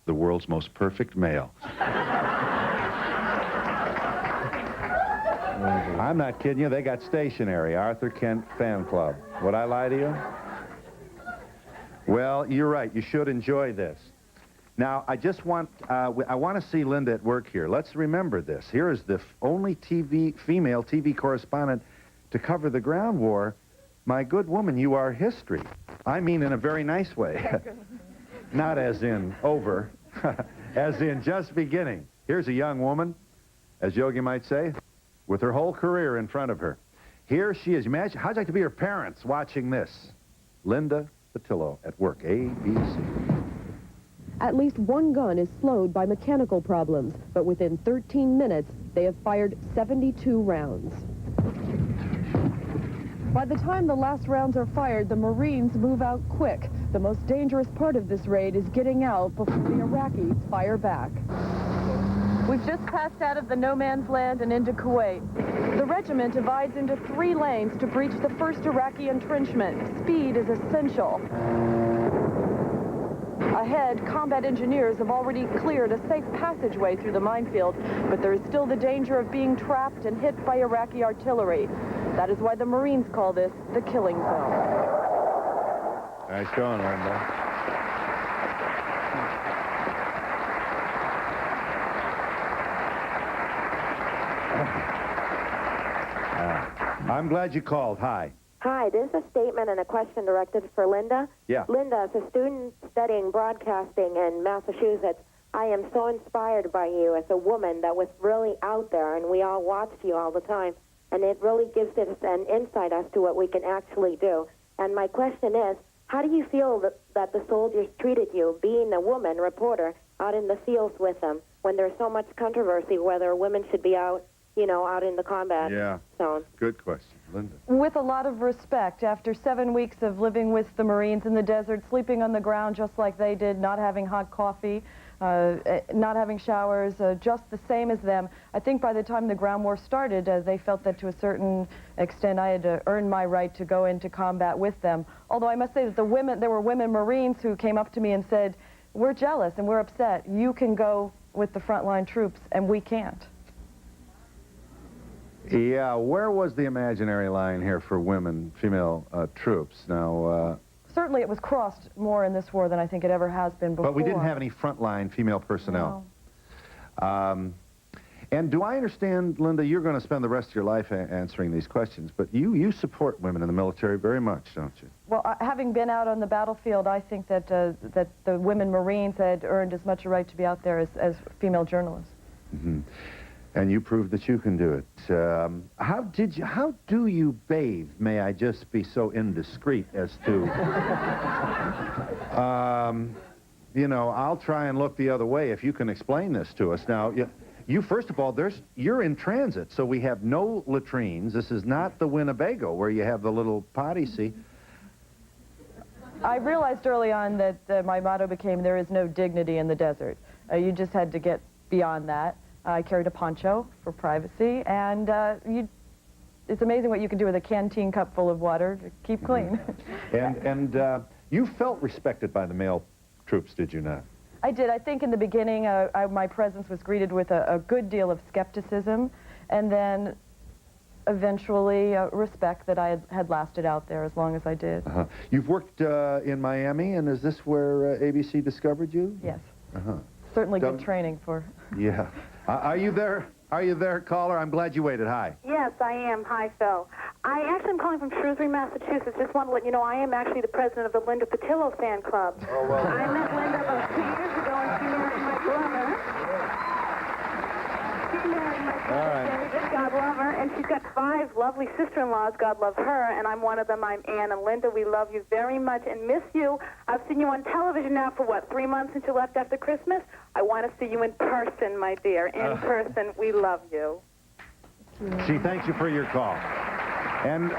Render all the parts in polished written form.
the world's most perfect male. I'm not kidding you. They got stationery. Arthur Kent Fan Club. Would I lie to you? Well, you're right. You should enjoy this. Now, I just want, I want to see Linda at work here. Let's remember this. Here is the only female TV correspondent to cover the ground war. My good woman, you are history. I mean in a very nice way. Not as in over, as in just beginning. Here's a young woman, as Yogi might say, with her whole career in front of her. Here she is. Imagine, how'd you like to be her parents watching this? Linda Patillo at work, ABC. At least one gun is slowed by mechanical problems, but within 13 minutes, they have fired 72 rounds. By the time the last rounds are fired, the Marines move out quick. The most dangerous part of this raid is getting out before the Iraqis fire back. We've just passed out of the no man's land and into Kuwait. The regiment divides into 3 lanes to breach the first Iraqi entrenchment. Speed is essential. Ahead, combat engineers have already cleared a safe passageway through the minefield, but there is still the danger of being trapped and hit by Iraqi artillery. That is why the Marines call this the killing zone. Nice going, Linda. I'm glad you called. Hi. Hi, this is a statement and a question directed for Linda. Yeah. Linda, as a student studying broadcasting in Massachusetts, I am so inspired by you as a woman that was really out there, and we all watched you all the time, and it really gives us an insight as to what we can actually do. And my question is, how do you feel that the soldiers treated you, being a woman reporter, out in the fields with them, when there's so much controversy whether women should be out, you know, out in the combat zone? Good question. Linda. With a lot of respect, after 7 weeks of living with the Marines in the desert, sleeping on the ground just like they did, not having hot coffee, not having showers, just the same as them, I think by the time the ground war started, they felt that to a certain extent I had to earn my right to go into combat with them. Although I must say that there were women Marines who came up to me and said, "We're jealous and we're upset. You can go with the frontline troops and we can't." Yeah, where was the imaginary line here for women, female troops? Now, certainly it was crossed more in this war than I think it ever has been before. but we didn't have any frontline female personnel. No. And do I understand, Linda, you're going to spend the rest of your life answering these questions, but you support women in the military very much, don't you? Well, having been out on the battlefield, I think that that the women Marines had earned as much a right to be out there as female journalists. Mm-hmm. And you proved that you can do it. How do you bathe? May I just be so indiscreet as to, you know, I'll try and look the other way if you can explain this to us. Now, you first of all, you're in transit, so we have no latrines. This is not the Winnebago where you have the little potty seat. I realized early on that my motto became, there is no dignity in the desert. You just had to get beyond that. I carried a poncho for privacy, and it's amazing what you can do with a canteen cup full of water to keep clean. And you felt respected by the male troops, did you not? I did. I think in the beginning, my presence was greeted with a good deal of skepticism, and then eventually respect that I had lasted out there as long as I did. Uh-huh. You've worked in Miami, and is this where ABC discovered you? Yes. Uh-huh. Certainly good training for... Yeah. Are you there? Are you there, caller? I'm glad you waited. Hi. Yes, I am. Hi, Phil. I actually am calling from Shrewsbury, Massachusetts. Just want to let you know I am actually the president of the Linda Patillo fan club. Oh, well. I met Linda about 2 years ago, and she married my brother. She married my brother, All right. David, God love her, and she's got 5 lovely sister-in-laws, God love her, and I'm one of them. I'm Ann, and Linda, we love you very much and miss you. I've seen you on television now for, what, 3 months since you left after Christmas? I want to see you in person, my dear. In person, we love you. She thanks you for your call. And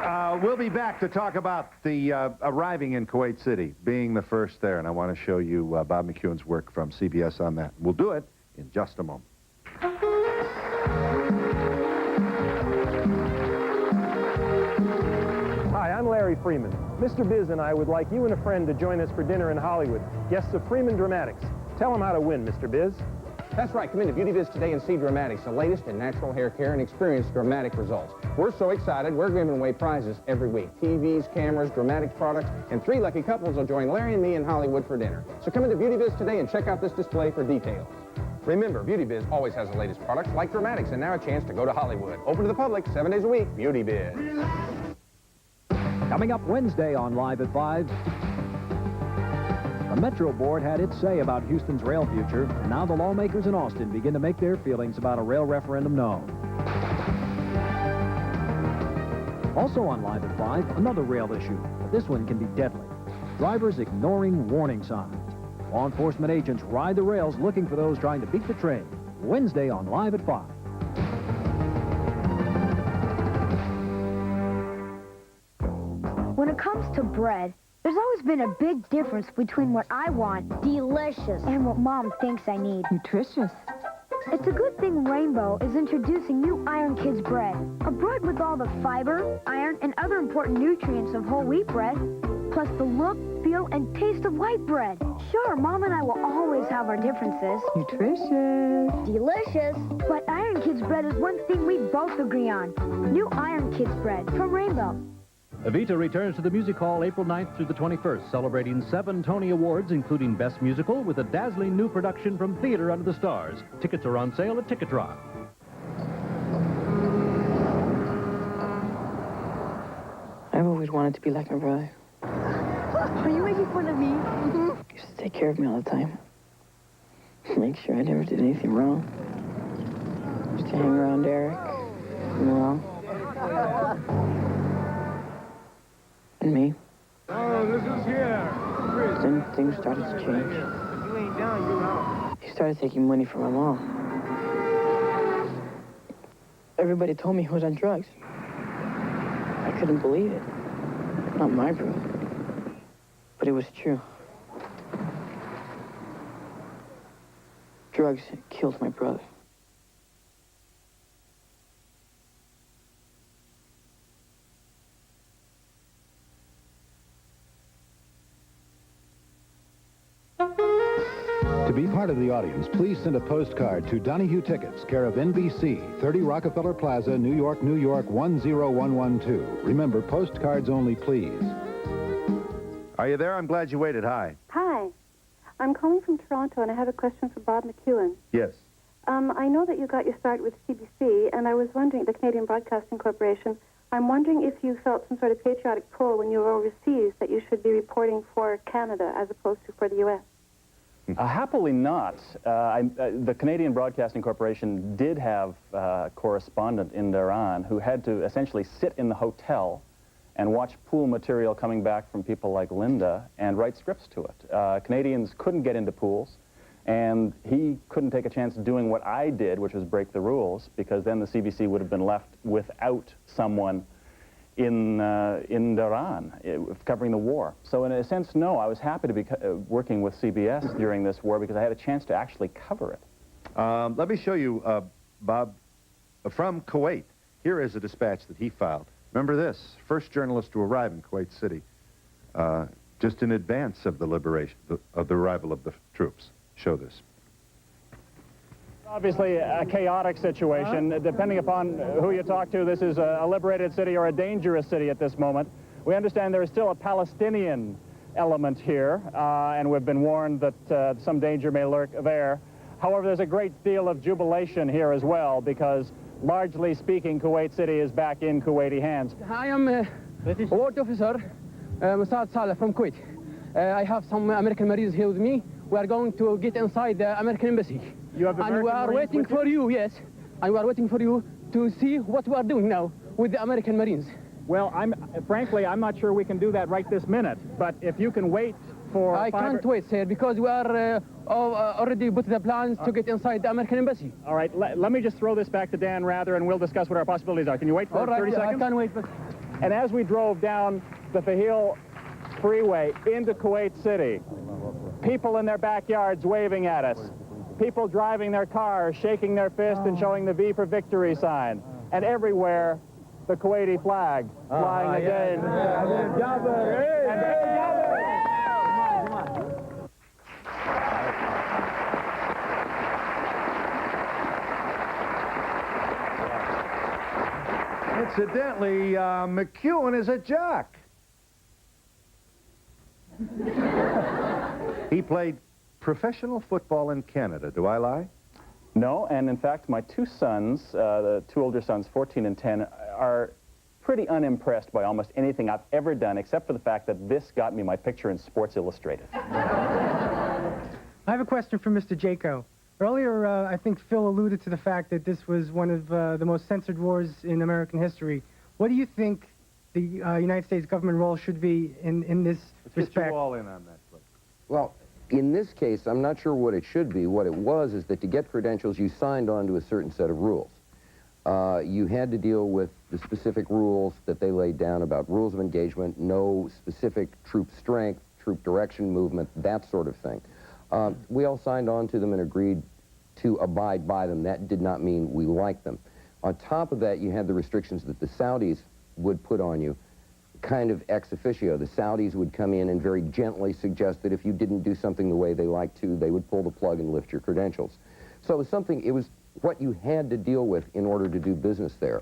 we'll be back to talk about the arriving in Kuwait City, being the first there. And I want to show you Bob McEwen's work from CBS on that. We'll do it in just a moment. Hi, I'm Larry Freeman. Mr. Biz and I would like you and a friend to join us for dinner in Hollywood. Guests of Freeman Dramatics. Tell them how to win, Mr. Biz. That's right. Come into Beauty Biz today and see Dramatics, the latest in natural hair care, and experience dramatic results. We're so excited, we're giving away prizes every week. TVs, cameras, Dramatics products, and 3 lucky couples will join Larry and me in Hollywood for dinner. So come into Beauty Biz today and check out this display for details. Remember, Beauty Biz always has the latest products like Dramatics, and now a chance to go to Hollywood. Open to the public 7 days a week. Beauty Biz. Coming up Wednesday on Live at 5. The Metro Board had its say about Houston's rail future, and now the lawmakers in Austin begin to make their feelings about a rail referendum known. Also on Live at 5, another rail issue, but this one can be deadly. Drivers ignoring warning signs. Law enforcement agents ride the rails looking for those trying to beat the train. Wednesday on Live at 5. When it comes to bread, there's always been a big difference between what I want, delicious, and what Mom thinks I need, nutritious. It's a good thing Rainbow is introducing new Iron Kids bread, a bread with all the fiber, iron, and other important nutrients of whole wheat bread, plus the look, feel, and taste of white bread. Sure, Mom and I will always have our differences. Nutritious. Delicious. But Iron Kids bread is one thing we both agree on. New Iron Kids bread from Rainbow. Evita returns to the Music Hall April 9th through the 21st, celebrating 7 Tony Awards, including Best Musical, with a dazzling new production from Theater Under the Stars. Tickets are on sale at Ticketron. I've always wanted to be like my brother. Are you making fun of me? He used to take care of me all the time. Make sure I never did anything wrong. Used to hang around Eric, and me. Oh, this is here. Chris. Then things started to change. If you ain't down, you out. He started taking money from my mom. Everybody told me he was on drugs. I couldn't believe it. Not my brother. But it was true. Drugs killed my brother. To be part of the audience, please send a postcard to Donahue Tickets, care of NBC, 30 Rockefeller Plaza, New York, New York, 10112. Remember, postcards only, please. Are you there? I'm glad you waited. Hi. Hi. I'm calling from Toronto, and I have a question for Bob McEwen. Yes. I know that you got your start with CBC, and I was wondering, the Canadian Broadcasting Corporation, I'm wondering if you felt some sort of patriotic pull when you were overseas that you should be reporting for Canada as opposed to for the U.S. Happily not. The Canadian Broadcasting Corporation did have a correspondent in Tehran who had to essentially sit in the hotel and watch pool material coming back from people like Linda and write scripts to it. Canadians couldn't get into pools, and he couldn't take a chance doing what I did, which was break the rules, because then the CBC would have been left without someone in Tehran covering the war. So in a sense, no, I was happy to be working with CBS during this war because I had a chance to actually cover it. Let me show you, Bob, from Kuwait. Here is a dispatch that he filed. Remember this, first journalist to arrive in Kuwait City, just in advance of the liberation, of the arrival of the troops. Show this. Obviously a chaotic situation. Depending upon who you talk to, this is a liberated city or a dangerous city at this moment. We understand there is still a Palestinian element here, and we've been warned that some danger may lurk there. However, there's a great deal of jubilation here as well, because largely speaking, Kuwait City is back in Kuwaiti hands. I am a ward officer, Mossad Saleh from Kuwait. I have some American Marines here with me. We are going to get inside the American embassy. You have and we are waiting for you, yes. And we are waiting for you to see what we are doing now with the American Marines. Well, frankly, I'm not sure we can do that right this minute. But if you can wait for... I can't wait, sir, because we are already put the plans to get inside the American embassy. All right, let me just throw this back to Dan Rather, and we'll discuss what our possibilities are. Can you wait for 30 seconds? I can't wait. But... And as we drove down the Fahil Freeway into Kuwait City, people in their backyards waving at us, people driving their cars, shaking their fist and showing the V for Victory sign, and everywhere the Kuwaiti flag flying again. Incidentally, McEwen is a jock. He played professional football in Canada. Do I lie? No, and in fact, my two sons, the two older sons, 14 and 10, are pretty unimpressed by almost anything I've ever done, except for the fact that this got me my picture in Sports Illustrated. I have a question for Mr. Jaco. Earlier, I think Phil alluded to the fact that this was one of the most censored wars in American history. What do you think the United States government role should be in this respect? Get you all in on that, please. Well, in this case, I'm not sure what it should be. What it was is that to get credentials, you signed on to a certain set of rules. You had to deal with the specific rules that they laid down about rules of engagement, no specific troop strength, troop direction movement, that sort of thing. We all signed on to them and agreed to abide by them. That did not mean we liked them. On top of that, you had the restrictions that the Saudis would put on you, kind of ex officio. The Saudis would come in and very gently suggest that if you didn't do something the way they liked to, they would pull the plug and lift your credentials. So it was what you had to deal with in order to do business there.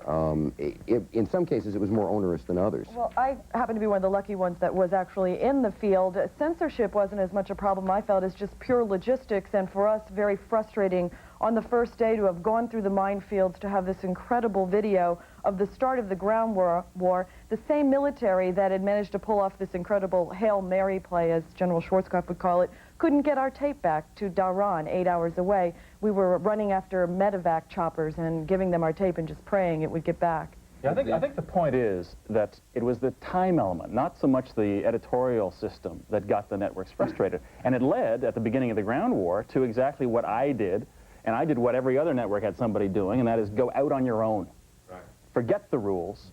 In some cases, it was more onerous than others. Well, I happen to be one of the lucky ones that was actually in the field. Censorship wasn't as much a problem, I felt, as just pure logistics, and for us, very frustrating on the first day to have gone through the minefields, to have this incredible video of the start of the ground war. The same military that had managed to pull off this incredible Hail Mary play, as General Schwarzkopf would call it, couldn't get our tape back to Dhahran, 8 hours away. We were running after medevac choppers and giving them our tape and just praying it would get back. Yeah, I think the point is that it was the time element, not so much the editorial system, that got the networks frustrated. And it led, at the beginning of the ground war, to exactly what I did, and I did what every other network had somebody doing, and that is go out on your own. Right. Forget the rules.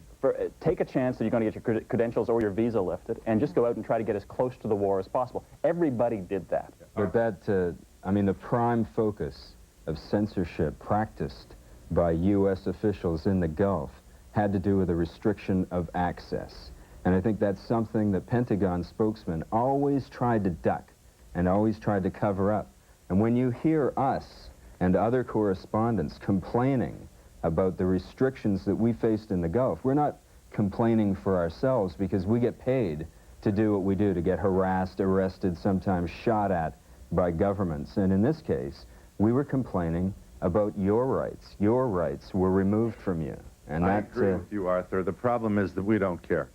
Take a chance that you're going to get your credentials or your visa lifted, and just go out and try to get as close to the war as possible. Everybody did that. But that, I mean, the prime focus of censorship practiced by U.S. officials in the Gulf had to do with the restriction of access. And I think that's something that Pentagon spokesmen always tried to duck and always tried to cover up. And when you hear us and other correspondents complaining about the restrictions that we faced in the Gulf, we're not complaining for ourselves because we get paid to do what we do, to get harassed, arrested, sometimes shot at by governments. And in this case, we were complaining about your rights. Your rights were removed from you. And I agree with you, Arthur. The problem is that we don't care.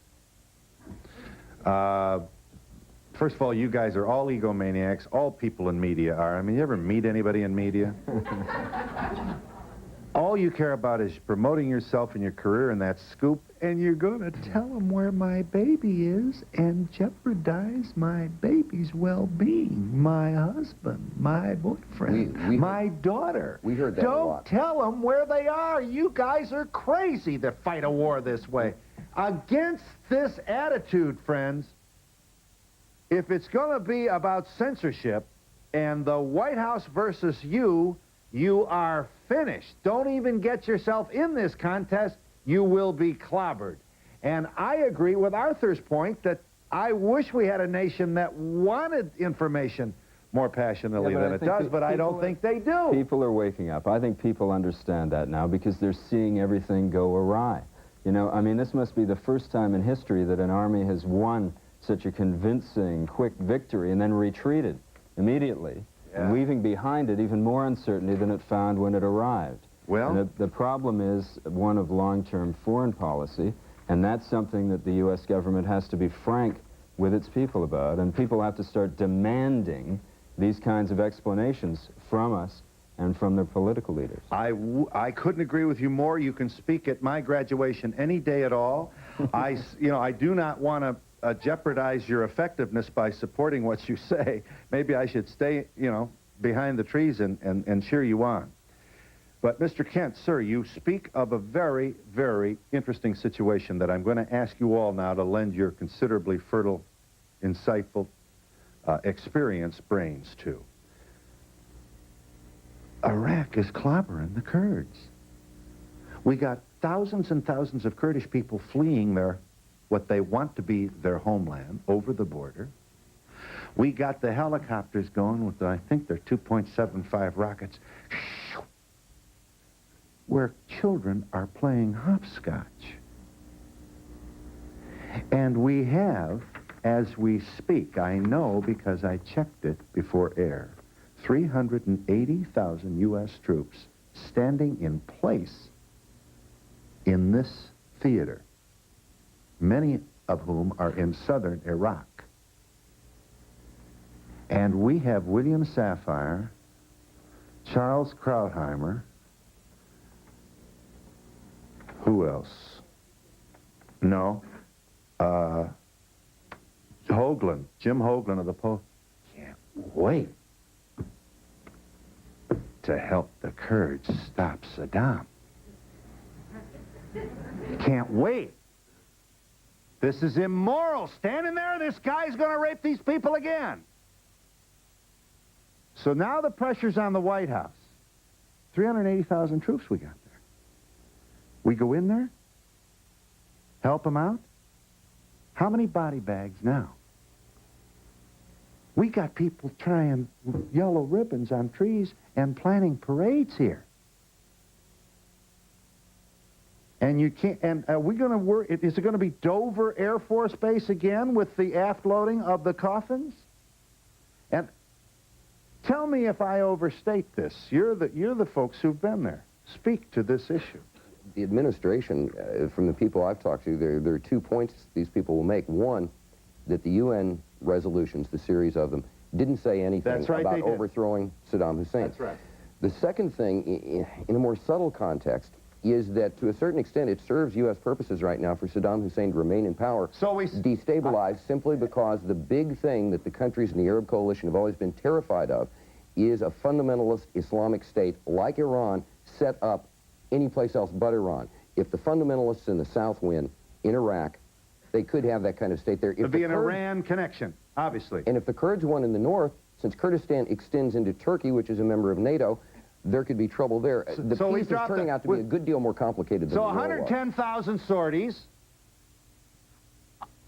First of all, you guys are all egomaniacs. All people in media are. I mean, you ever meet anybody in media? All you care about is promoting yourself and your career and that scoop, and you're going to tell them where my baby is and jeopardize my baby's well-being, my husband, my boyfriend, my daughter. We heard that a lot. Don't tell them where they are. You guys are crazy to fight a war this way. Against this attitude, friends, if it's going to be about censorship and the White House versus you are finished. Don't even get yourself in this contest. You will be clobbered. And I agree with Arthur's point that I wish we had a nation that wanted information more passionately than it does, but I don't think they do. People are waking up. I think people understand that now because they're seeing everything go awry. You know, I mean, this must be the first time in history that an army has won such a convincing, quick victory and then retreated immediately. And leaving behind it even more uncertainty than it found when it arrived. Well, and the problem is one of long-term foreign policy, and that's something that the U.S. government has to be frank with its people about, and people have to start demanding these kinds of explanations from us and from their political leaders. I couldn't agree with you more. You can speak at my graduation any day at all. I do not want to jeopardize your effectiveness by supporting what you say. Maybe I should stay, behind the trees and cheer you on. But Mr. Kent, sir, you speak of a very, very interesting situation that I'm going to ask you all now to lend your considerably fertile, insightful, experienced brains to. Iraq is clobbering the Kurds. We got thousands and thousands of Kurdish people fleeing what they want to be their homeland over the border. We got the helicopters going with, I think they're 2.75 rockets, where children are playing hopscotch. And we have, as we speak, I know because I checked it before air, 380,000 U.S. troops standing in place in this theater, many of whom are in southern Iraq. And we have William Safire, Charles Krautheimer, who else? No. Hoagland, Jim Hoagland of the Post. Can't wait to help the Kurds stop Saddam. Can't wait. This is immoral. Standing there, this guy's going to rape these people again. So now the pressure's on the White House. 380,000 troops we got there. We go in there, help them out. How many body bags now? We got people tying yellow ribbons on trees and planning parades here. And you can't, and are we going to work, is it going to be Dover Air Force Base again with the aft loading of the coffins? And tell me if I overstate this. You're the folks who've been there. Speak to this issue. The administration, from the people I've talked to, there are 2 points these people will make. One, that the UN resolutions, the series of them, didn't say anything about overthrowing Saddam Hussein. That's right. The second thing, in a more subtle context, is that to a certain extent it serves U.S. purposes right now for Saddam Hussein to remain in power, destabilized simply because the big thing that the countries in the Arab coalition have always been terrified of is a fundamentalist Islamic state like Iran set up any place else but Iran. If the fundamentalists in the south win in Iraq, they could have that kind of state there. It'd be an Iran connection, obviously. And if the Kurds won in the north, since Kurdistan extends into Turkey, which is a member of NATO, there could be trouble there. The piece is turning out to be a good deal more complicated than So 110,000 sorties,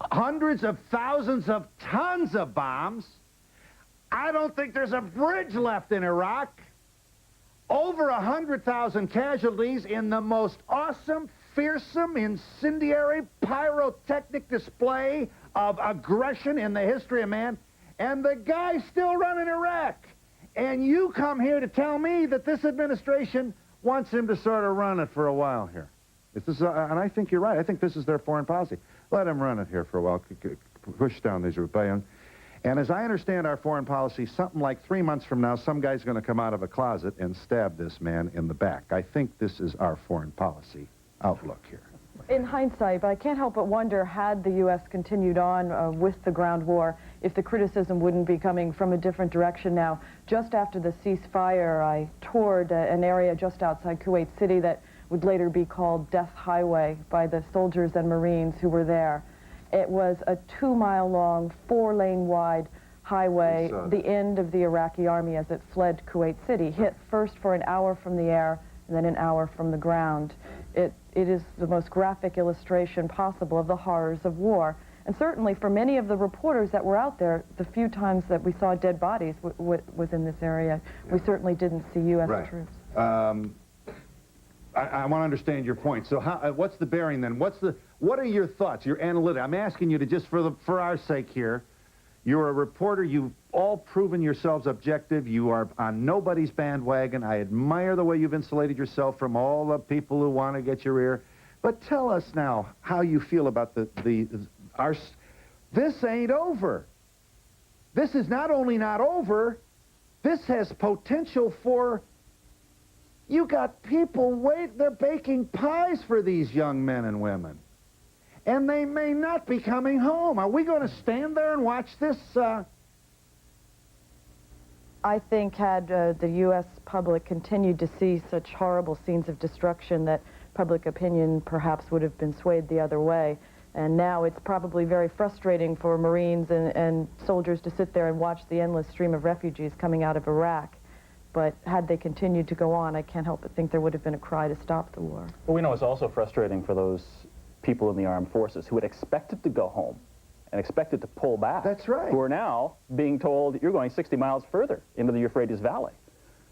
hundreds of thousands of tons of bombs. I don't think there's a bridge left in Iraq. Over 100,000 casualties in the most awesome, fearsome, incendiary, pyrotechnic display of aggression in the history of man. And the guy's still running Iraq. And you come here to tell me that this administration wants him to sort of run it for a while here. And I think you're right. I think this is their foreign policy. Let him run it here for a while, push down these rebellions. And as I understand our foreign policy, something like 3 months from now, some guy's going to come out of a closet and stab this man in the back. I think this is our foreign policy outlook here. In hindsight, but I can't help but wonder, had the U.S. continued on with the ground war, if the criticism wouldn't be coming from a different direction now. Just after the ceasefire, I toured an area just outside Kuwait City that would later be called Death Highway by the soldiers and Marines who were there. It was a 2-mile-long, 4-lane-wide highway, the end of the Iraqi army as it fled Kuwait City, hit first for an hour from the air and then an hour from the ground. It is the most graphic illustration possible of the horrors of war. And certainly for many of the reporters that were out there, the few times that we saw dead bodies within this area, we certainly didn't see U.S. troops. I want to understand your point. So what's the bearing then? What are your thoughts, your analytic? I'm asking you to just for our sake here, you're a reporter, you've all proven yourselves objective, you are on nobody's bandwagon. I admire the way you've insulated yourself from all the people who want to get your ear. But tell us now how you feel about this ain't over. This is not only not over, this has potential for, you got people they're baking pies for these young men and women. And they may not be coming home. Are we going to stand there and watch this? I think had the U.S. public continued to see such horrible scenes of destruction, that public opinion perhaps would have been swayed the other way. And now it's probably very frustrating for Marines and soldiers to sit there and watch the endless stream of refugees coming out of Iraq. But had they continued to go on, I can't help but think there would have been a cry to stop the war. Well, we know it's also frustrating for those people in the armed forces who had expected to go home and expected to pull back. That's right. Who are now being told, you're going 60 miles further into the Euphrates Valley.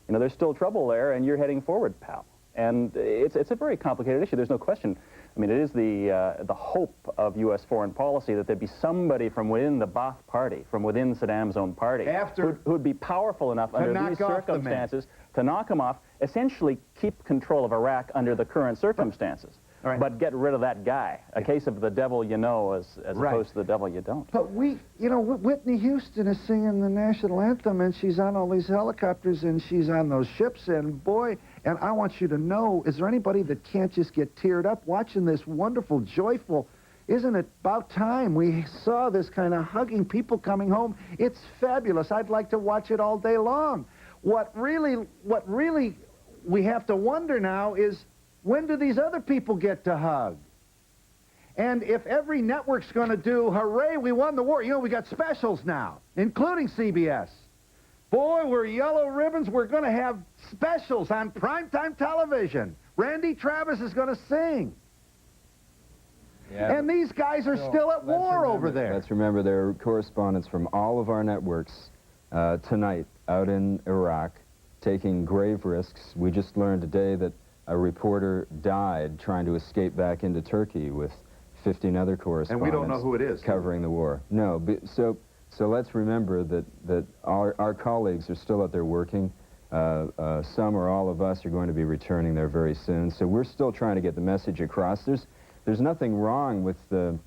You know, there's still trouble there, and you're heading forward, pal. And it's a very complicated issue. There's no question. I mean, it is the hope of U.S. foreign policy that there'd be somebody from within the Ba'ath Party, from within Saddam's own party, who would be powerful enough under these circumstances to knock him off, essentially keep control of Iraq under the current circumstances. But get rid of that guy. A case of the devil you know as opposed to the devil you don't. But Whitney Houston is singing the national anthem, and she's on all these helicopters, and she's on those ships, and boy, and I want you to know, is there anybody that can't just get teared up watching this wonderful, joyful, isn't it about time we saw this kind of hugging people coming home? It's fabulous. I'd like to watch it all day long. What really we have to wonder now is, when do these other people get to hug? And if every network's going to do, hooray, we won the war. You know, we got specials now, including CBS. Boy, we're yellow ribbons. We're going to have specials on primetime television. Randy Travis is going to sing. Yeah, and these guys are still at war over there. Let's remember there are correspondents from all of our networks tonight out in Iraq taking grave risks. We just learned today that a reporter died trying to escape back into Turkey with 15 other correspondents. And we don't know who it is. Covering the war. No, so let's remember that our colleagues are still out there working. Some or all of us are going to be returning there very soon. So we're still trying to get the message across. There's nothing wrong with the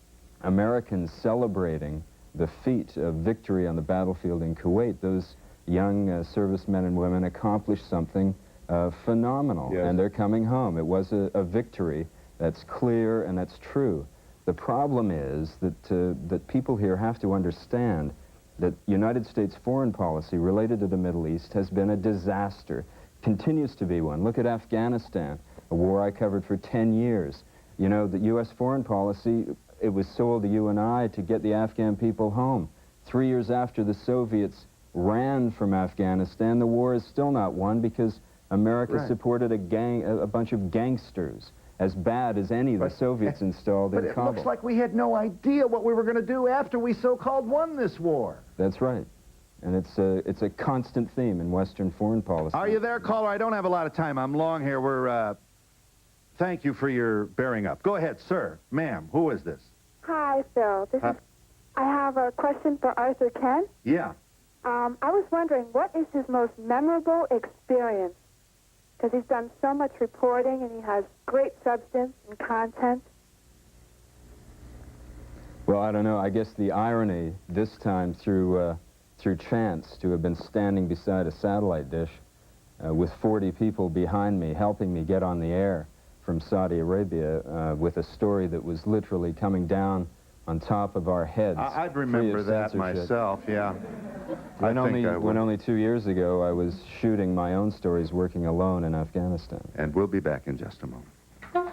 Americans celebrating the feat of victory on the battlefield in Kuwait. Those young servicemen and women accomplished something phenomenal, and they're coming home. It was a victory that's clear and that's true. The problem is that people here have to understand that United States foreign policy related to the Middle East has been a disaster, continues to be one. Look at Afghanistan, a war I covered for 10 years. You know, the U.S. foreign policy, it was sold to you and I to get the Afghan people home. 3 years after the Soviets ran from Afghanistan, the war is still not won because America supported a bunch of gangsters, as bad as any the Soviets installed in Kabul. But it looks like we had no idea what we were going to do after we so-called won this war. That's right. And it's a constant theme in Western foreign policy. Are you there, caller? I don't have a lot of time. I'm long here. Thank you for your bearing up. Go ahead, sir. Ma'am, who is this? Hi, Phil. I have a question for Arthur Kent. Yeah. I was wondering, what is his most memorable experience? Because he's done so much reporting and he has great substance and content. Well, I don't know. I guess the irony this time through chance to have been standing beside a satellite dish with 40 people behind me helping me get on the air from Saudi Arabia with a story that was literally coming down on top of our heads. I'd remember that myself, yeah. When only 2 years ago I was shooting my own stories working alone in Afghanistan. And we'll be back in just a moment. Take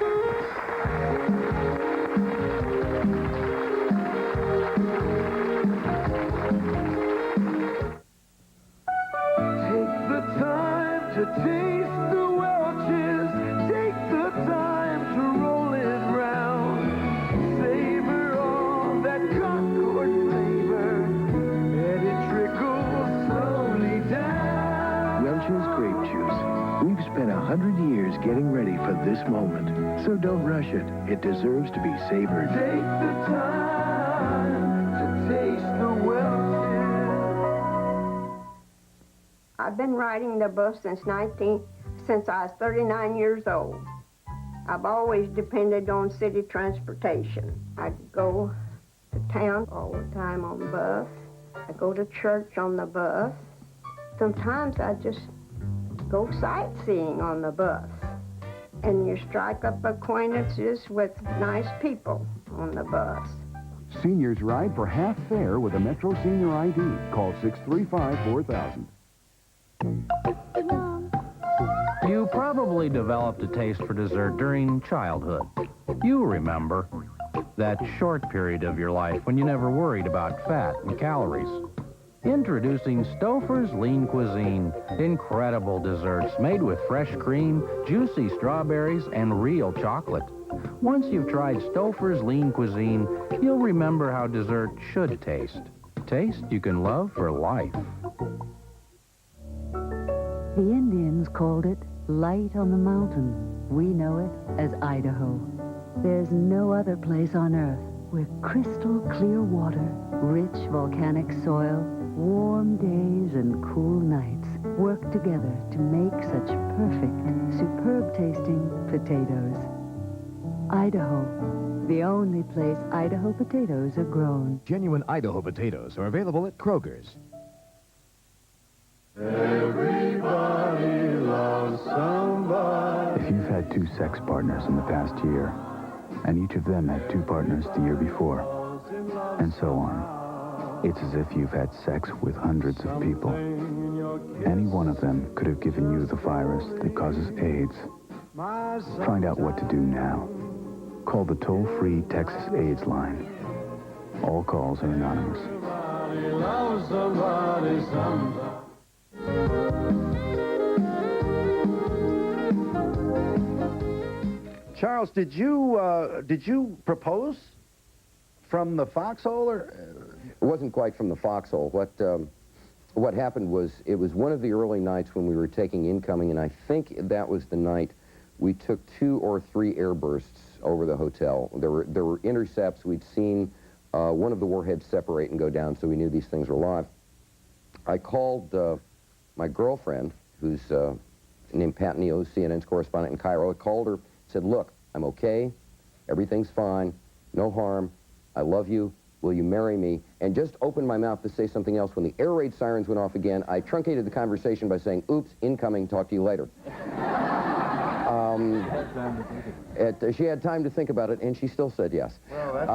the time to taste the Welch's. Take the time to roll it round. Savor all that Concord flavor. Let it trickle slowly down. Welch's Grape Juice. We've spent 100 years getting ready for this moment. So don't rush it. It deserves to be savored. Take the time to taste the Welch's. I've been riding the bus since I was 39 years old. I've always depended on city transportation. I'd go to town all the time on the bus. I go to church on the bus. Sometimes I just go sightseeing on the bus. And you strike up acquaintances with nice people on the bus. Seniors ride for half fare with a Metro Senior ID. Call 635-4000. You probably developed a taste for dessert during childhood. You remember that short period of your life when you never worried about fat and calories. Introducing Stouffer's Lean Cuisine. Incredible desserts made with fresh cream, juicy strawberries, and real chocolate. Once you've tried Stouffer's Lean Cuisine, you'll remember how dessert should taste. Taste you can love for life. The Indians Indians called it light on the mountain. We know it as Idaho. There's no other place on Earth where crystal clear water, rich volcanic soil, warm days and cool nights work together to make such perfect, superb-tasting potatoes. Idaho, the only place Idaho potatoes are grown. Genuine Idaho potatoes are available at Kroger's. Everybody loves somebody. If you've had 2 sex partners in the past year, and each of them had 2 partners the year before, and so on, it's as if you've had sex with hundreds of people. Any one of them could have given you the virus that causes AIDS. Find out what to do now. Call the toll-free Texas AIDS line. All calls are anonymous. Everybody loves somebody sometime. Charles, did you propose from the foxhole, or? It wasn't quite from the foxhole. What happened was, it was one of the early nights when we were taking incoming, and I think that was the night we took 2 or 3 airbursts over the hotel. There were intercepts. We'd seen one of the warheads separate and go down, so we knew these things were live. I called my girlfriend, who's named Pat Neo, CNN's correspondent in Cairo. I called her, said, look, I'm okay, everything's fine, no harm, I love you, will you marry me? And just opened my mouth to say something else. When the air raid sirens went off again, I truncated the conversation by saying, oops, incoming, talk to you later. She had time to think about it, and she still said yes. Well, that's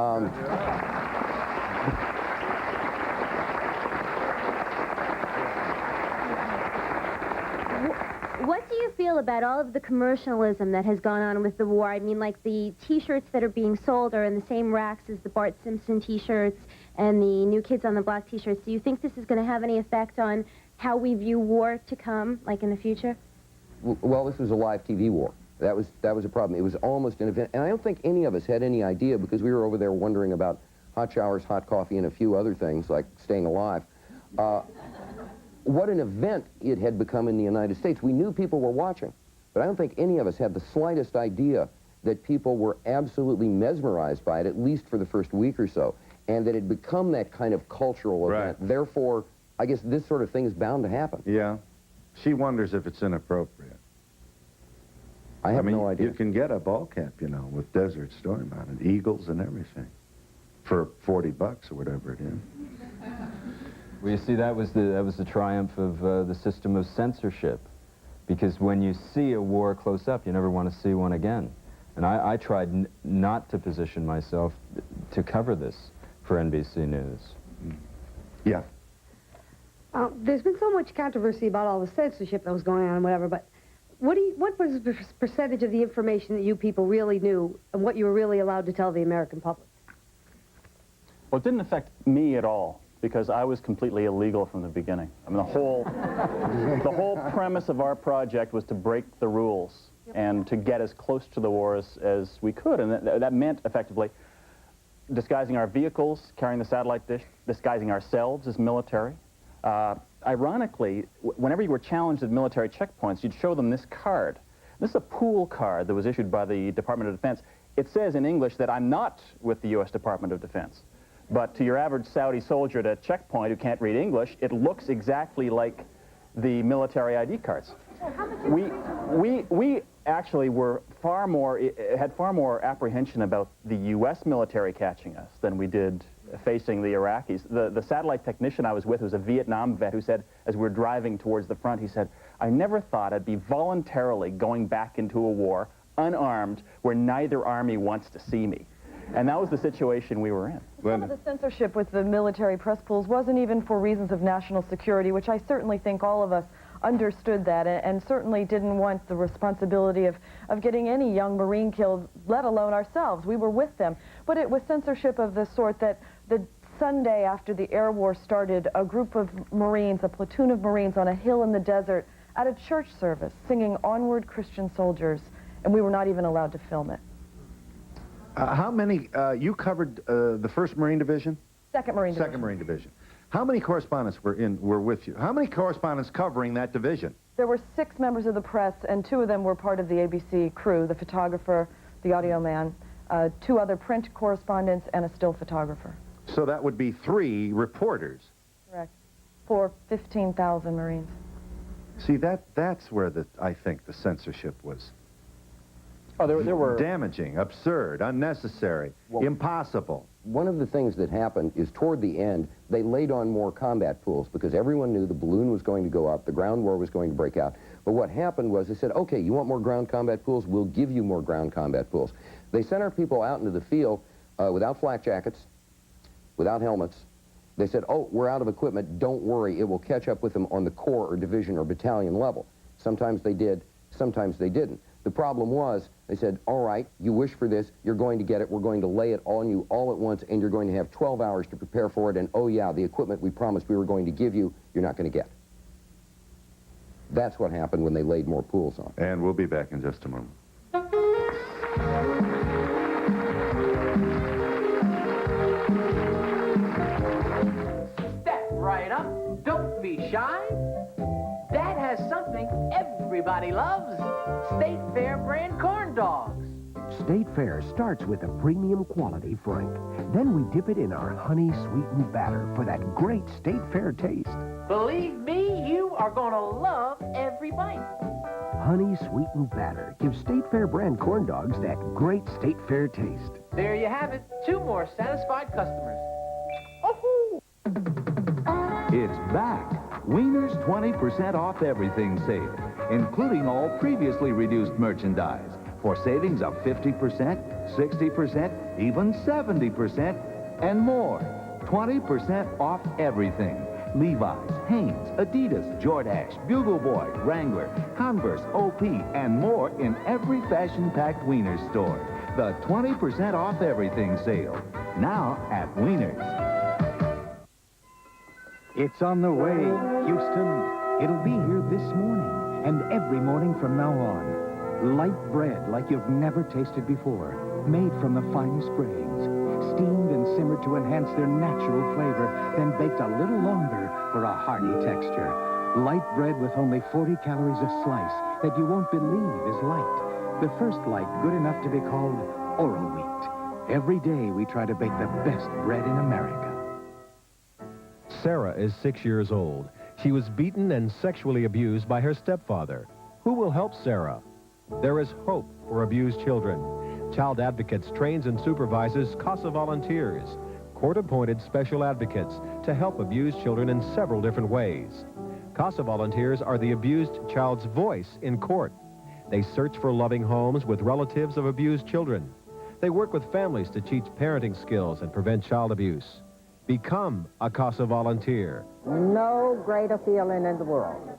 What do you feel about all of the commercialism that has gone on with the war? I mean, like the T-shirts that are being sold are in the same racks as the Bart Simpson T-shirts and the New Kids on the Block T-shirts. Do you think this is going to have any effect on how we view war to come, like in the future? Well, this was a live TV war. That was a problem. It was almost an event, and I don't think any of us had any idea, because we were over there wondering about hot showers, hot coffee, and a few other things like staying alive. What an event it had become in the United States. We knew people were watching, but I don't think any of us had the slightest idea that people were absolutely mesmerized by it, at least for the first week or so, and that it had become that kind of cultural event. Right. Therefore, I guess this sort of thing is bound to happen. Yeah. She wonders if it's inappropriate. I have no idea. You can get a ball cap, you know, with Desert Storm on it, eagles and everything, for $40 or whatever it is. Well, you see, that was the triumph of the system of censorship, because when you see a war close up, you never want to see one again. And I tried not to position myself to cover this for NBC News. Yeah. There's been so much controversy about all the censorship that was going on and whatever, but what was the percentage of the information that you people really knew and what you were really allowed to tell the American public? Well, it didn't affect me at all, because I was completely illegal from the beginning. I mean, the whole premise of our project was to break the rules and to get as close to the war as we could, and that meant effectively disguising our vehicles, carrying the satellite dish, disguising ourselves as military. Ironically, whenever you were challenged at military checkpoints, you'd show them this card. This is a pool card that was issued by the Department of Defense. It says in English that I'm not with the U.S. Department of Defense. But to your average Saudi soldier at a checkpoint who can't read English, it looks exactly like the military ID cards. We actually were had far more apprehension about the U.S. military catching us than we did facing the Iraqis. The satellite technician I was with was a Vietnam vet who said, as we were driving towards the front, he said, I never thought I'd be voluntarily going back into a war, unarmed, where neither army wants to see me. And that was the situation we were in. Some of the censorship with the military press pools wasn't even for reasons of national security, which I certainly think all of us understood that and certainly didn't want the responsibility of getting any young Marine killed, let alone ourselves. We were with them. But it was censorship of the sort that the Sunday after the air war started, a group of Marines, a platoon of Marines on a hill in the desert at a church service singing Onward Christian Soldiers, and we were not even allowed to film it. How many, you covered the 1st Marine Division? 2nd Marine Division. 2nd Marine Division. How many correspondents were with you? How many correspondents covering that division? There were 6 members of the press, and 2 of them were part of the ABC crew, the photographer, the audio man, 2 other print correspondents, and a still photographer. So that would be 3 reporters. Correct. For 15,000 Marines. See, that's where I think the censorship was there were damaging, absurd, unnecessary, impossible. One of the things that happened is toward the end, they laid on more combat pools because everyone knew the balloon was going to go up, the ground war was going to break out. But what happened was they said, okay, you want more ground combat pools? We'll give you more ground combat pools. They sent our people out into the field without flak jackets, without helmets. They said, oh, we're out of equipment. Don't worry. It will catch up with them on the corps or division or battalion level. Sometimes they did, sometimes they didn't. The problem was, they said, all right, you wish for this, you're going to get it, we're going to lay it on you all at once, and you're going to have 12 hours to prepare for it, and oh yeah, the equipment we promised we were going to give you, you're not going to get. That's what happened when they laid more pools on. And we'll be back in just a moment. Step right up, don't be shy. Dad has something everybody loves. State Fair brand corn dogs. State Fair starts with a premium quality Frank. Then we dip it in our honey-sweetened batter for that great State Fair taste. Believe me, you are gonna love every bite. Honey-sweetened batter gives State Fair brand corn dogs that great State Fair taste. There you have it, 2 more satisfied customers. It's back. Wiener's 20% off everything sale, including all previously reduced merchandise, for savings of 50%, 60%, even 70%, and more. 20% off everything. Levi's, Hanes, Adidas, Jordache, Bugle Boy, Wrangler, Converse, OP, and more in every fashion-packed Wiener store. The 20% off everything sale, now at Wiener's. It's on the way, Houston. It'll be here this morning and every morning from now on. Light bread like you've never tasted before, made from the finest grains, steamed and simmered to enhance their natural flavor, then baked a little longer for a hearty texture. Light bread with only 40 calories a slice that you won't believe is light. The first light good enough to be called Oro Wheat. Every day we try to bake the best bread in America. Sarah is 6 years old. She was beaten and sexually abused by her stepfather. Who will help Sarah? There is hope for abused children. Child Advocates trains and supervises CASA volunteers, court-appointed special advocates to help abused children in several different ways. CASA volunteers are the abused child's voice in court. They search for loving homes with relatives of abused children. They work with families to teach parenting skills and prevent child abuse. Become a CASA volunteer. No greater feeling in the world.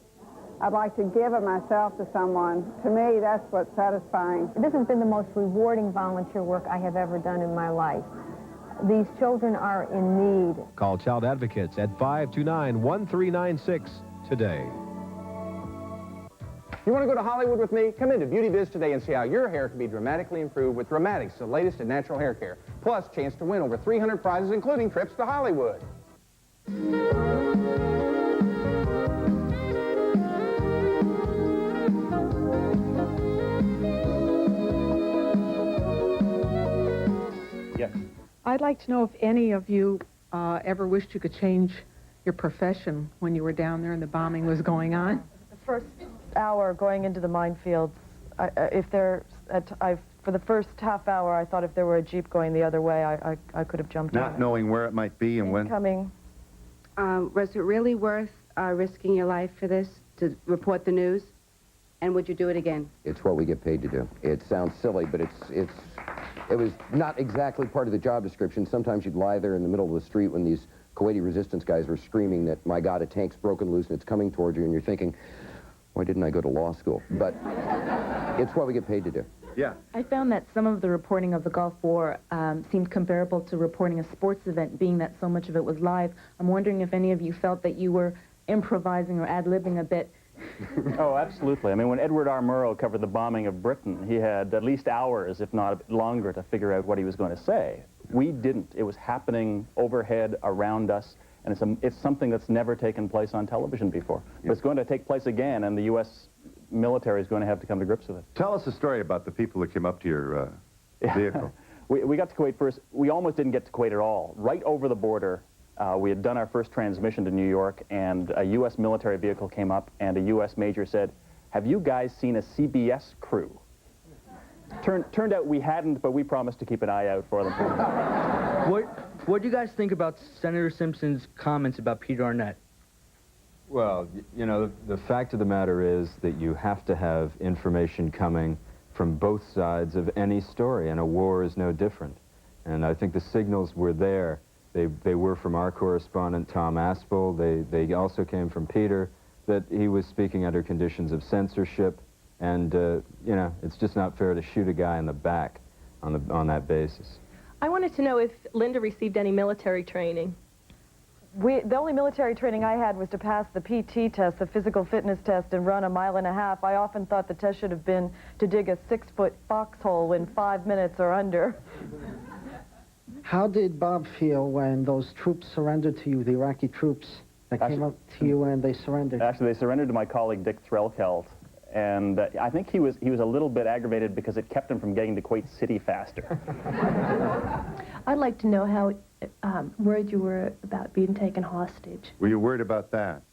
I'd like to give of myself to someone. To me, that's what's satisfying. This has been the most rewarding volunteer work I have ever done in my life. These children are in need. Call Child Advocates at 529-1396 today. You want to go to Hollywood with me? Come into Beauty Biz today and see how your hair can be dramatically improved with Dramatics, the latest in natural hair care. Plus, chance to win over 300 prizes, including trips to Hollywood. Yes. I'd like to know if any of you ever wished you could change your profession when you were down there and the bombing was going on. The first hour going into the minefields, for the first half hour, I thought if there were a Jeep going the other way, I could have jumped Not out. knowing where it might be and when. Coming. Was it really worth risking your life for this, to report the news? And would you do it again? It's what we get paid to do. It sounds silly, but it was not exactly part of the job description. Sometimes you'd lie there in the middle of the street when these Kuwaiti resistance guys were screaming that, my God, a tank's broken loose and it's coming towards you, and you're thinking, why didn't I go to law school? But it's what we get paid to do. Yeah. I found that some of the reporting of the Gulf War seemed comparable to reporting a sports event, being that so much of it was live. I'm wondering if any of you felt that you were improvising or ad-libbing a bit. Oh, absolutely. I mean, when Edward R. Murrow covered the bombing of Britain, he had at least hours, if not longer, to figure out what he was going to say. We didn't. It was happening overhead, around us, And it's something that's never taken place on television before. But it's going to take place again, and the U.S. military is going to have to come to grips with it. Tell us a story about the people that came up to your vehicle. We got to Kuwait first. We almost didn't get to Kuwait at all. Right over the border, we had done our first transmission to New York, and a U.S. military vehicle came up, and a U.S. major said, "Have you guys seen a CBS crew?" Turned out we hadn't, but we promised to keep an eye out for them. What do you guys think about Senator Simpson's comments about Peter Arnett? Well, you know, the fact of the matter is that you have to have information coming from both sides of any story, and a war is no different. And I think the signals were there. They were from our correspondent, Tom Aspel. They also came from Peter, that he was speaking under conditions of censorship. And, you know, it's just not fair to shoot a guy in the back on that basis. I wanted to know if Linda received any military training. The only military training I had was to pass the PT test, the physical fitness test, and run a 1.5 miles. I often thought the test should have been to dig a 6-foot foxhole in 5 minutes or under. How did Bob feel when those troops surrendered to you, the Iraqi troops that came up to you and they surrendered? Actually, they surrendered to my colleague Dick Threlkeld. And I think he was a little bit aggravated because it kept him from getting to Kuwait City faster. I'd like to know how worried you were about being taken hostage. Were you worried about that?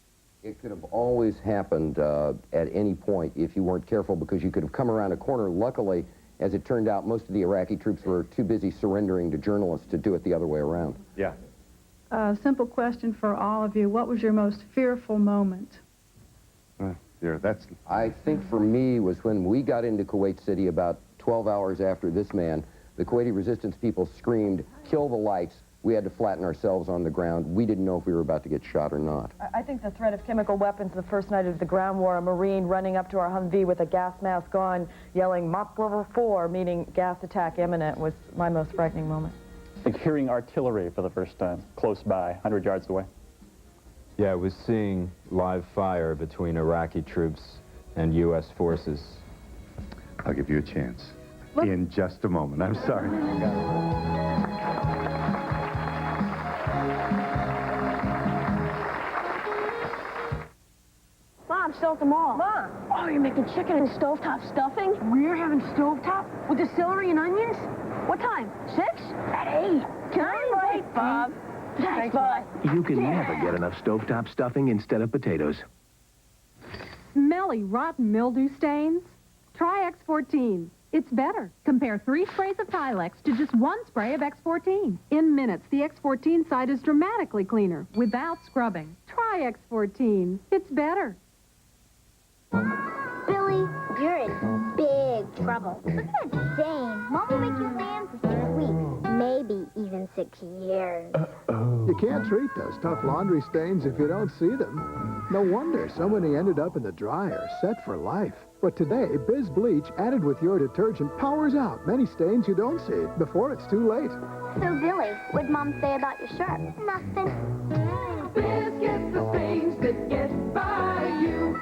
It could have always happened at any point if you weren't careful, because you could have come around a corner. Luckily, as it turned out, most of the Iraqi troops were too busy surrendering to journalists to do it the other way around. Yeah. Simple question for all of you. What was your most fearful moment? I think for me was when we got into Kuwait City about 12 hours after this man. The Kuwaiti resistance people screamed, "Kill the lights." We had to flatten ourselves on the ground. We didn't know if we were about to get shot or not. I think the threat of chemical weapons the first night of the ground war, a Marine running up to our Humvee with a gas mask on, yelling Mach level 4, meaning gas attack imminent, was my most frightening moment. Like hearing artillery for the first time, close by, 100 yards away. Yeah, I was seeing live fire between Iraqi troops and U.S. forces. I'll give you a chance. In just a moment. I'm sorry. Mom, still at the mall. Mom! Oh, you're making chicken and stovetop stuffing? We're having stovetop with the celery and onions? What time? 6? At 8. Can I invite Bob? Thanks, Bob. You can never get enough stovetop stuffing instead of potatoes. Smelly, rotten mildew stains? Try X14. It's better. Compare 3 sprays of Tilex to just 1 spray of X14. In minutes, the X14 side is dramatically cleaner without scrubbing. Try X14. It's better. Billy, you're in big trouble. Look at that stain. Mom will make you man for 6 weeks, maybe even 6 years. You can't treat those tough laundry stains if you don't see them. No wonder so many ended up in the dryer, set for life. But today, Biz Bleach added with your detergent powers out many stains you don't see before it's too late. So, Billy, what'd Mom say about your shirt? Nothing. Biz gets the stains that get by you.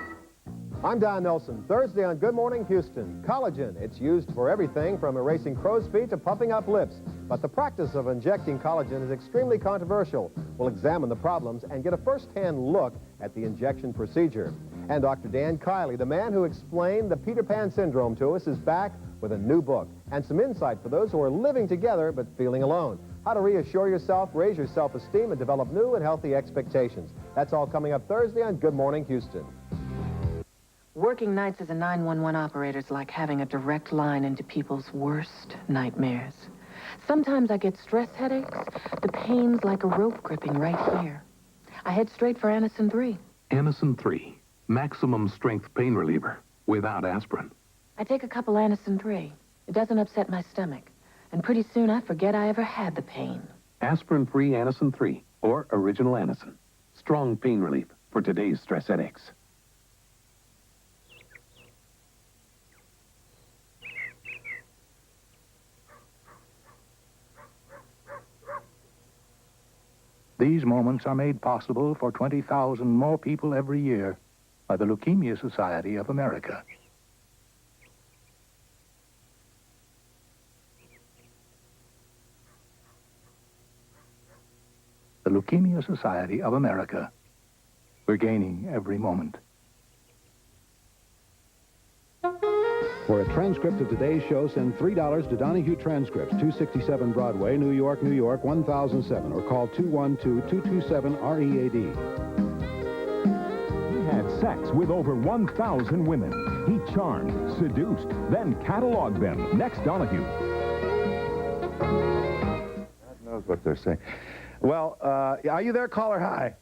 I'm Don Nelson. Thursday on Good Morning Houston. Collagen. It's used for everything from erasing crow's feet to puffing up lips. But the practice of injecting collagen is extremely controversial. We'll examine the problems and get a first-hand look at the injection procedure. And Dr. Dan Kiley, the man who explained the Peter Pan syndrome to us, is back with a new book and some insight for those who are living together but feeling alone. How to reassure yourself, raise your self-esteem, and develop new and healthy expectations. That's all coming up Thursday on Good Morning Houston. Working nights as a 911 operator is like having a direct line into people's worst nightmares. Sometimes I get stress headaches. The pain's like a rope gripping right here. I head straight for Anacin 3. Anacin 3, maximum strength pain reliever, without aspirin. I take a couple Anacin 3. It doesn't upset my stomach. And pretty soon I forget I ever had the pain. Aspirin-free Anacin 3, or original Anacin. Strong pain relief for today's stress headaches. These moments are made possible for 20,000 more people every year by the Leukemia Society of America. The the Leukemia Society of America. We're gaining every moment. For a transcript of today's show, send $3 to Donahue Transcripts, 267 Broadway, New York, New York, 1007, or call 212-227-READ. He had sex with over 1,000 women. He charmed, seduced, then cataloged them. Next, Donahue. God knows what they're saying. Well, are you there, caller? Hi.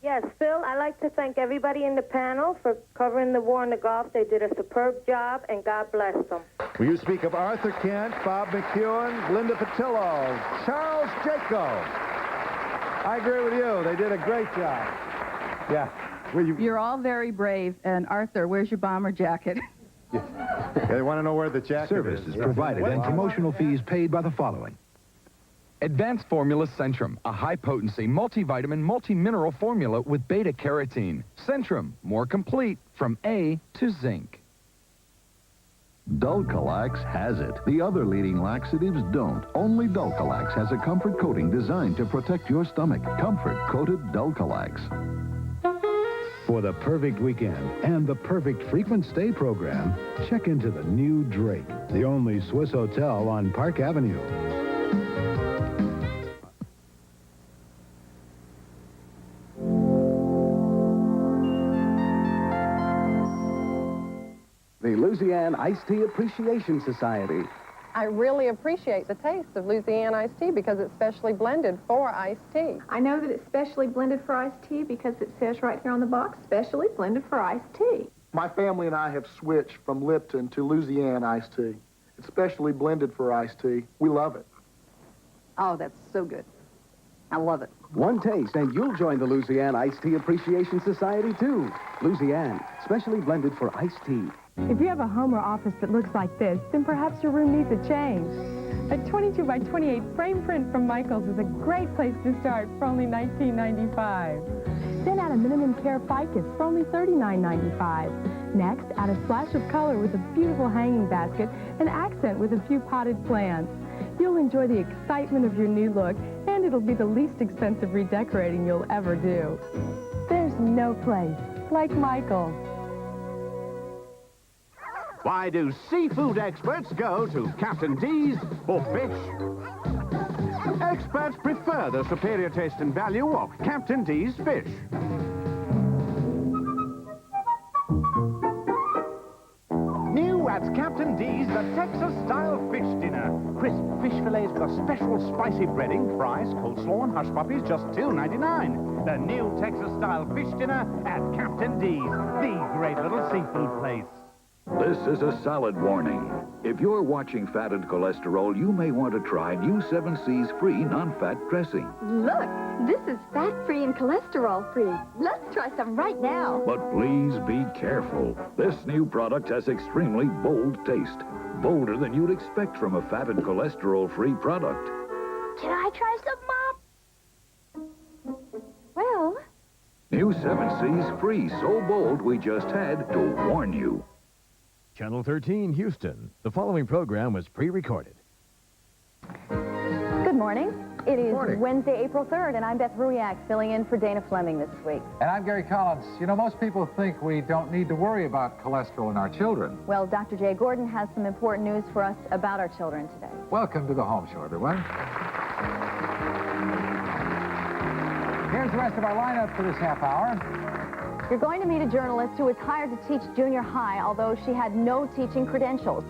Yes, Phil, I'd like to thank everybody in the panel for covering the war in the Gulf. They did a superb job, and God bless them. Will you speak of Arthur Kent, Bob McEwen, Linda Patillo, Charles Jaco? I agree with you. They did a great job. Yeah. You're all very brave. And Arthur, where's your bomber jacket? They want to know where the jacket Service is provided and promotional fees paid by the following. Advanced Formula Centrum, a high-potency, multivitamin, multi-mineral formula with beta-carotene. Centrum, more complete from A to zinc. Dulcolax has it. The other leading laxatives don't. Only Dulcolax has a comfort coating designed to protect your stomach. Comfort-coated Dulcolax. For the perfect weekend and the perfect frequent stay program, check into the new Drake, the only Swiss hotel on Park Avenue. The Louisiana Iced Tea Appreciation Society. I really appreciate the taste of Louisiana iced tea because it's specially blended for iced tea. I know that it's specially blended for iced tea because it says right here on the box, specially blended for iced tea. My family and I have switched from Lipton to Louisiana iced tea. It's specially blended for iced tea. We love it. Oh, that's so good. I love it. One taste and you'll join the Louisiana Iced Tea Appreciation Society, too. Louisiana, specially blended for iced tea. If you have a home or office that looks like this, then perhaps your room needs a change. A 22 by 28 frame print from Michaels is a great place to start for only $19.95. Then add a minimum care ficus for only $39.95. Next, add a splash of color with a beautiful hanging basket and accent with a few potted plants. You'll enjoy the excitement of your new look, and it'll be the least expensive redecorating you'll ever do. There's no place like Michael's. Why do seafood experts go to Captain D's for fish? Experts prefer the superior taste and value of Captain D's fish. New at Captain D's, the Texas-style fish dinner. Crisp fish fillets with a special spicy breading, fries, coleslaw, and hush puppies, just $2.99. The new Texas-style fish dinner at Captain D's, the great little seafood place. This is a salad warning. If you're watching fat and cholesterol, you may want to try new 7C's free non-fat dressing. Look, this is fat-free and cholesterol-free. Let's try some right now. But please be careful. This new product has extremely bold taste. Bolder than you'd expect from a fat and cholesterol-free product. Can I try some, Mom? Well... New 7C's free, so bold we just had to warn you. Channel 13, Houston. The following program was pre-recorded. Good morning. It is Wednesday, April 3rd, and I'm Beth Ruiak, filling in for Dana Fleming this week. And I'm Gary Collins. You know, most people think we don't need to worry about cholesterol in our children. Well, Dr. Jay Gordon has some important news for us about our children today. Welcome to the Home Show, everyone. Here's the rest of our lineup for this half hour. You're going to meet a journalist who was hired to teach junior high, although she had no teaching credentials.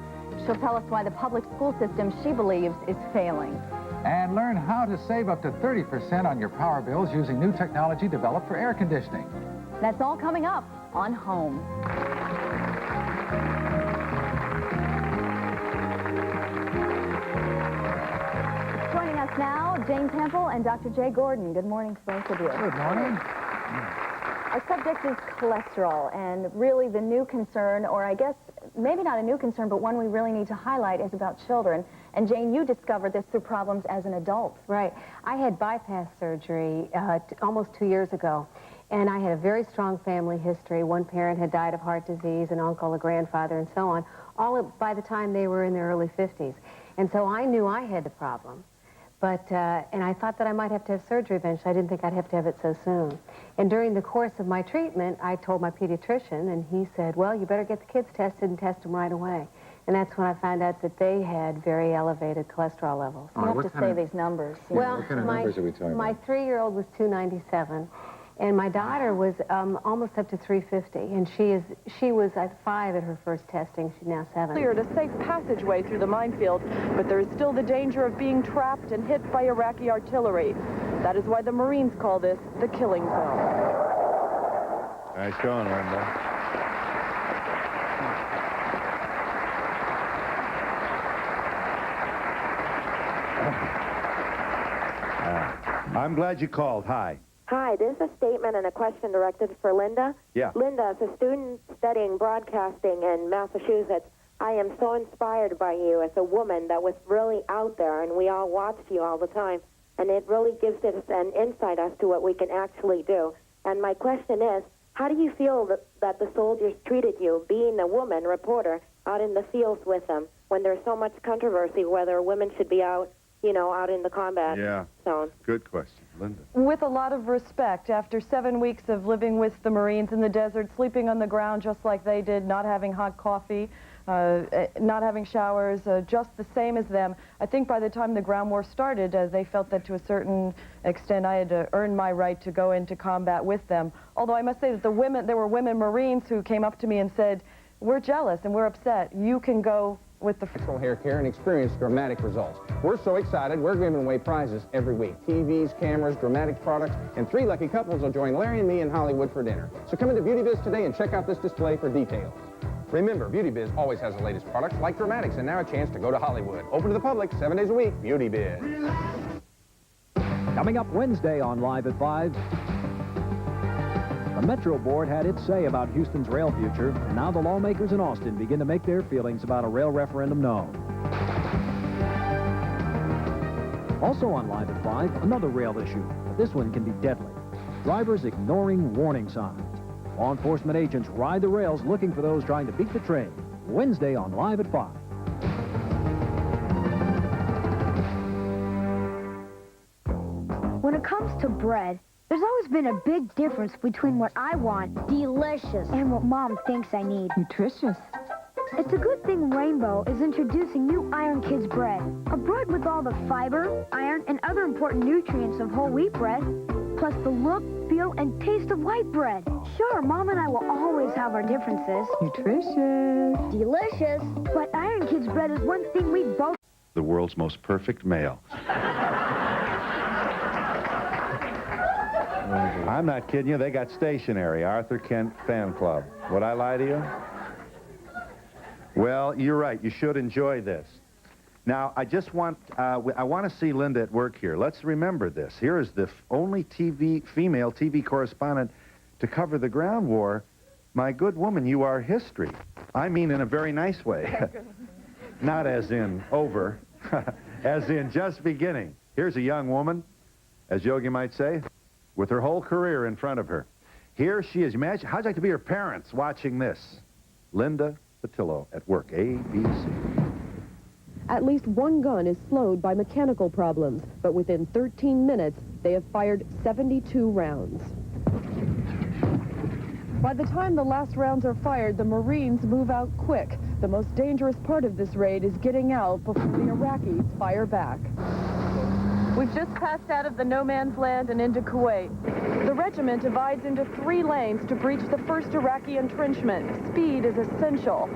She'll tell us why the public school system she believes is failing. And learn how to save up to 30% on your power bills using new technology developed for air conditioning. That's all coming up on Home. Joining us now, Jane Temple and Dr. Jay Gordon. Good morning to both of you. Good morning. Our subject is cholesterol, and really the new concern, or I guess maybe not a new concern, but one we really need to highlight, is about children. And Jane, you discovered this through problems as an adult. Right. I had bypass surgery almost 2 years ago, and I had a very strong family history. One parent had died of heart disease, an uncle, a grandfather, and so on, by the time they were in their early 50s. And so I knew I had the problem. And I thought that I might have to have surgery eventually. I didn't think I'd have to have it so soon. And during the course of my treatment, I told my pediatrician, and he said, well, you better get the kids tested and test them right away. And that's when I found out that they had very elevated cholesterol levels. You have to say these numbers. Well, what kind of numbers are we talking my about? 3-year-old was 297, and my daughter was almost up to 350, and she was at 5 at her first testing. She's now 7. Cleared a safe passageway through the minefield, but there is still the danger of being trapped and hit by Iraqi artillery. That is why the Marines call this the killing zone. Nice going, Linda. I'm glad you called. Hi. Hi, this is a statement and a question directed for Linda. Yeah. Linda, as a student studying broadcasting in Massachusetts, I am so inspired by you as a woman that was really out there, and we all watched you all the time. And it really gives us an insight as to what we can actually do. And my question is, how do you feel that the soldiers treated you, being a woman reporter, out in the fields with them, when there's so much controversy whether women should be out, you know, out in the combat zone? Good question. Linda. With a lot of respect, after 7 weeks of living with the Marines in the desert, sleeping on the ground just like they did, not having hot coffee, not having showers, just the same as them, I think by the time the ground war started, they felt that to a certain extent I had to earn my right to go into combat with them. Although I must say that there were women Marines who came up to me and said, we're jealous and we're upset. You can go with the natural hair care and experience dramatic results. We're so excited, we're giving away prizes every week. TVs, cameras, dramatic products, and 3 lucky couples will join Larry and me in Hollywood for dinner. So come into Beauty Biz today and check out this display for details. Remember, Beauty Biz always has the latest products like Dramatics, and now a chance to go to Hollywood. Open to the public 7 days a week. Beauty Biz. Coming up Wednesday on Live at 5. The Metro Board had its say about Houston's rail future, and now the lawmakers in Austin begin to make their feelings about a rail referendum known. Also on Live at 5, another rail issue, but this one can be deadly. Drivers ignoring warning signs. Law enforcement agents ride the rails looking for those trying to beat the train. Wednesday on Live at 5. When it comes to bread, there's always been a big difference between what I want, delicious, and what Mom thinks I need, nutritious. It's a good thing Rainbow is introducing new Iron Kids bread, a bread with all the fiber, iron, and other important nutrients of whole wheat bread, plus the look, feel, and taste of white bread. Sure, Mom and I will always have our differences. Nutritious. Delicious. But Iron Kids bread is one thing we both... The world's most perfect male. I'm not kidding you. They got stationery. Arthur Kent Fan Club. Would I lie to you? Well, you're right. You should enjoy this. Now, I just want, I want to see Linda at work here. Let's remember this. Here is the only female TV correspondent to cover the ground war. My good woman, you are history. I mean in a very nice way. Not as in over, as in just beginning. Here's a young woman, as Yogi might say, with her whole career in front of her. Here she is. Imagine, how'd you like to be her parents watching this? Linda Patillo at work, ABC. At least one gun is slowed by mechanical problems, but within 13 minutes, they have fired 72 rounds. By the time the last rounds are fired, the Marines move out quick. The most dangerous part of this raid is getting out before the Iraqis fire back. We've just passed out of the no man's land and into Kuwait. The regiment divides into 3 lanes to breach the first Iraqi entrenchment. Speed is essential.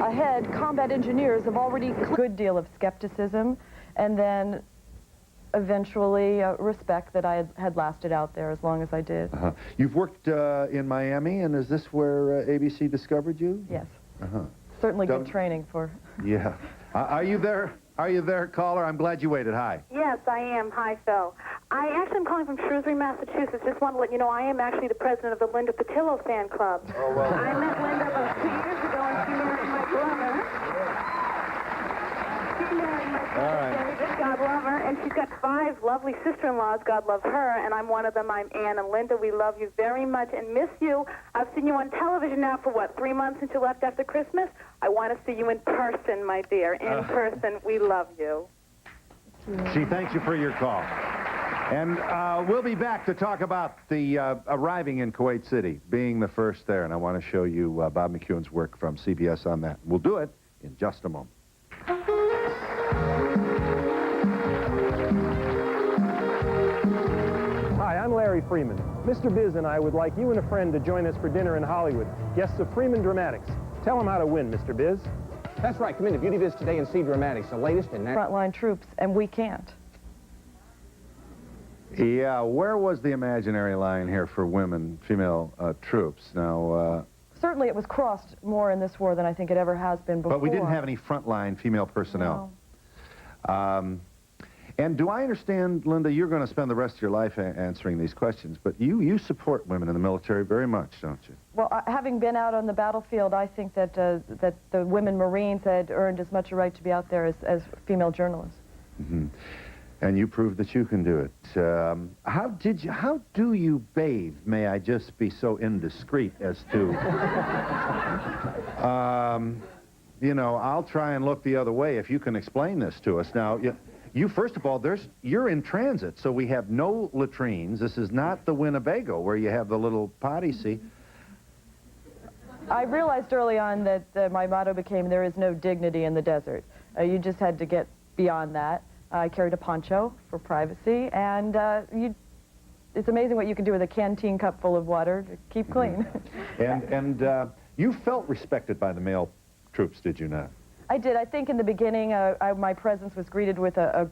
Ahead, combat engineers have already a good deal of skepticism, and then eventually respect that I had lasted out there as long as I did. You've worked in Miami, and is this where ABC discovered you? Yes. Certainly good training for... Yeah. Are you there? Are you there, caller? I'm glad you waited. Hi. Yes, I am. Hi, Phil. I actually am calling from Shrewsbury, Massachusetts. Just want to let you know I am actually the president of the Linda Patillo Fan Club. Oh, well. I met Linda about 2 years ago, and she married my brother. She married my brother, David, God love her, and she's got 5 lovely sister-in-laws, God love her, and I'm one of them. I'm Ann, and Linda, we love you very much and miss you. I've seen you on television now for, 3 months since you left after Christmas? I want to see you in person, my dear. In person, we love you. you. She thanks you for your call. And we'll be back to talk about the arriving in Kuwait City, being the first there. And I want to show you Bob McEwen's work from CBS on that. We'll do it in just a moment. Hi, I'm Larry Freeman. Mr. Biz and I would like you and a friend to join us for dinner in Hollywood. Guests of Freeman Dramatics. Tell them how to win, Mr. Biz. That's right. Come into Beauty Biz today and see Dramatics, the latest in Frontline troops, and we can't. Yeah, where was the imaginary line here for women, female troops? Now, Certainly it was crossed more in this war than I think it ever has been before. but we didn't have any frontline female personnel. No. And do I understand, Linda, you're going to spend the rest of your life answering these questions, but you support women in the military very much, don't you? Well, having been out on the battlefield, I think that that the women Marines had earned as much a right to be out there as female journalists. Mm-hmm. And you proved that you can do it. How do you bathe? May I just be so indiscreet as to... you know, I'll try and look the other way if you can explain this to us. Now, you first of all, you're in transit, so we have no latrines. This is not the Winnebago where you have the little potty seat. I realized early on that my motto became, there is no dignity in the desert. You just had to get beyond that. I carried a poncho for privacy, and it's amazing what you can do with a canteen cup full of water to keep clean. And you felt respected by the male troops, did you not? I did. I think in the beginning, my presence was greeted with a